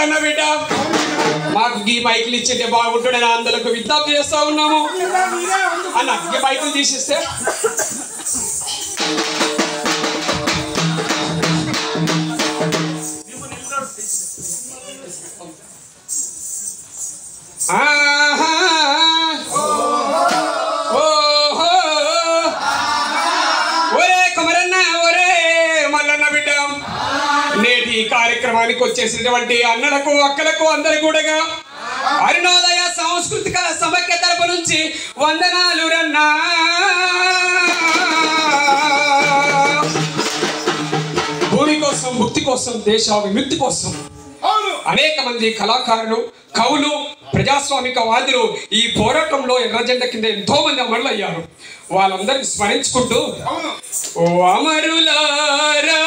మల్లన్న బిడ్డ మాకు ఈ మైకులు ఇచ్చేటే బాగుంటుండే అందరికి విజ్ఞప్తి చేస్తా ఉన్నాము అన్న ఈ మైకులు తీసిస్తే నేటి కార్యక్రమానికి వచ్చేసినటువంటి అన్నలకు అక్కలకు అందరి కూడా అరుణోదయ సాంస్కృతిక సమైక్య తరపు నుంచి వందనాలు రన్నా. భూమి కోసం, ముక్తి కోసం, దేశ విముక్తి కోసం అనేక మంది కళాకారులు, కవులు, ప్రజాస్వామిక వాదులు ఈ పోరాటంలో ఎర్రజెండ కింద ఎంతో మంది అమరులు అయ్యారు. వాళ్ళందరినీ స్మరించుకుంటూ ఓ అమరులారా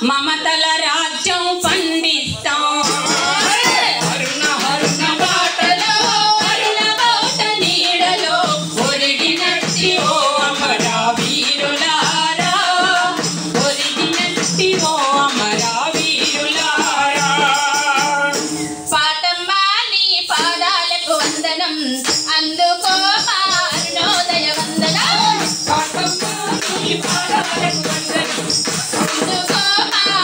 మమతల రాజ్యం పండిస్తాం. అరుణ అరుణ బాటలో అరుణ బాట నీడలో ఒరిగినట్టి ఓ అమర వీరులారా, ఒరిగినట్టి ఓ అమర వీరులారా. పాటమ్మా నీ పాదాలకు వందనం, అందుకో మా అరుణోదయ వందనం. పాటమ్మా నీ పాదాలకు వందనం, అందుకో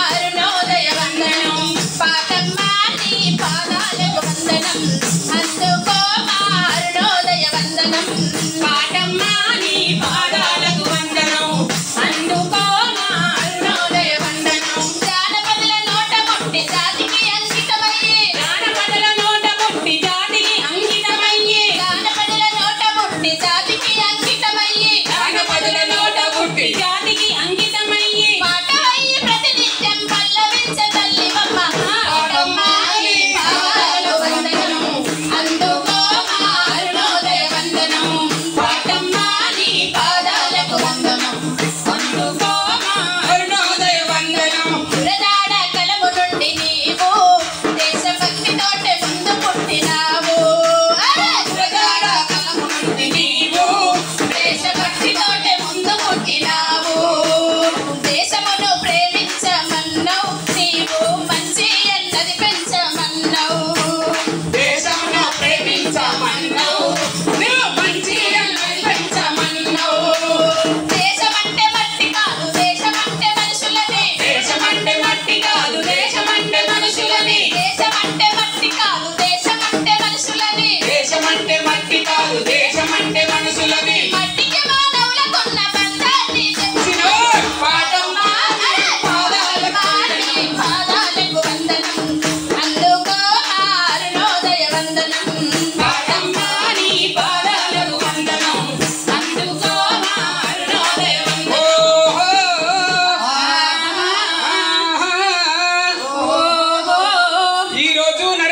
అరుణోదయ వందనం. పాటమ్మా నీ పాదాలకు వందనం, అందుకో అరుణోదయ వందనం. పాటమ్మా నీ పాదాలకు వందనం, అందుకో అరుణోదయ వందనం. జానపదుల నోట ముట్టి జాతికి అంకితమయ్యే, జానపదుల నోట ముట్టి జాతికి అంకితమయ్యే, జానపదుల నోట ముట్టి జాతికి అంకితమయ్యే, జానపదుల నోట ముట్టి జాతికి అంకితమయ్యే.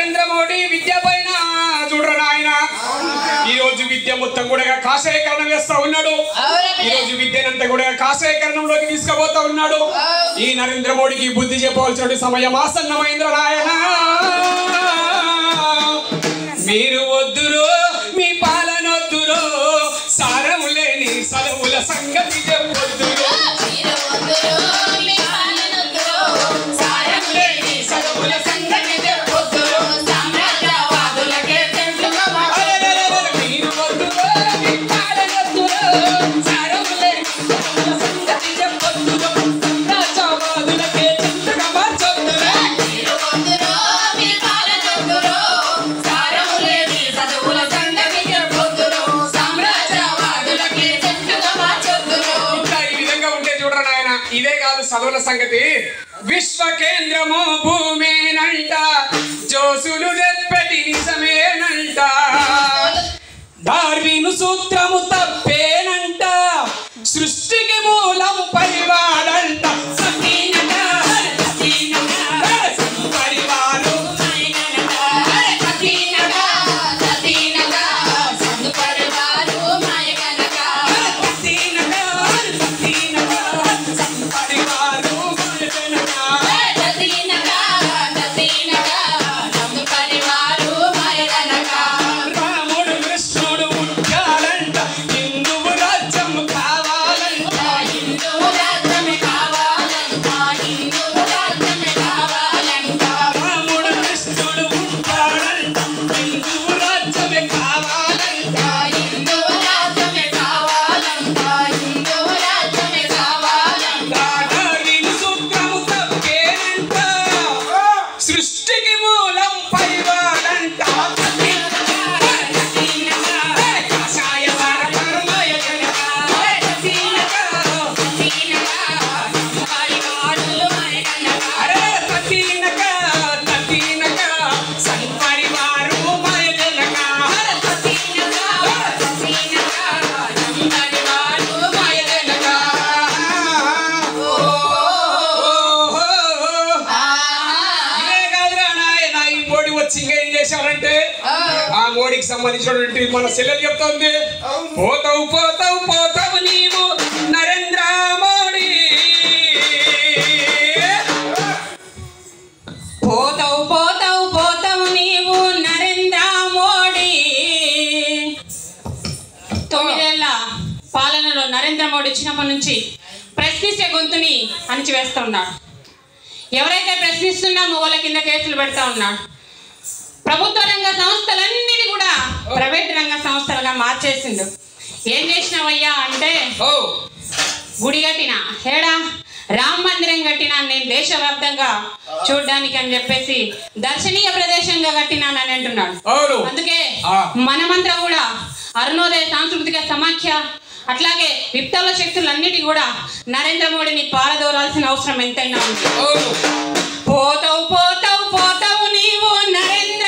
నరేంద్ర మోడీ విద్య పైన చూడరా నాయన ఈ రోజు విద్య మొత్తం కూడా కాషాయకరణం వేస్తా ఉన్నాడు. ఈ రోజు విద్యనంతా కూడా కాషాయకరణంలోకి తీసుకుపోతా ఉన్నాడు. ఈ నరేంద్ర మోడీకి బుద్ధి చెప్పవలసిన సమయం ఆసన్నమైంది నాయన. మీరు వద్దురో మీ పాలనొద్దురో సారం లేని చదువుల సంగతి చెప్పొద్దురో. ఇదే కాదు చదువుల సంగతి. విశ్వ కేంద్రము భూమేనంట జోసులు చెప్పటి నిజమేనంట. డార్విన్ సూత్రము తప్పేనంట సృష్టికి మూలం పరివాడంట. ఆ మోడీకి సంబంధించినటువంటి మన చెల్లెలు చెప్తుంది, పోతావు పోతావు పోతావు నీవు నరేంద్ర మోడీ, పోతావు పోతావు పోతావు నీవు నరేంద్ర మోడీ. 9 ఏళ్ల పాలనలో నరేంద్ర మోడీ వచ్చినప్పటి నుంచి ప్రశ్నించే గొంతుని అణిచివేస్తూ ఉన్నాడు. ఎవరైతే ప్రశ్నిస్తున్నామో వాళ్ళ కింద కేసులు పెడతా ఉన్నాడు. ప్రభుత్వ రంగ సంస్థలన్నిటి కూడా ప్రైవేట్ రంగ సంస్థలుగా మార్చేసిండు. ఏం చేసినావయ్యా అంటే, గుడి కట్టిన ఏడా రామ మందిరం కట్టినా నేను దేశవ్యాప్తంగా చూడడానికి అని చెప్పేసి దర్శనీయ ప్రదేశంగా కట్టినానని అంటున్నాడు. అందుకే మనమంతా కూడా అరుణోదయ సాంస్కృతిక సమాఖ్య అట్లాగే విప్లవ శక్తులన్నిటి కూడా నరేంద్ర మోడీని పారదోరాల్సిన అవసరం ఎంతైనా ఉంది. పోతావు పోతావు పోతావు నీవు నరేంద్ర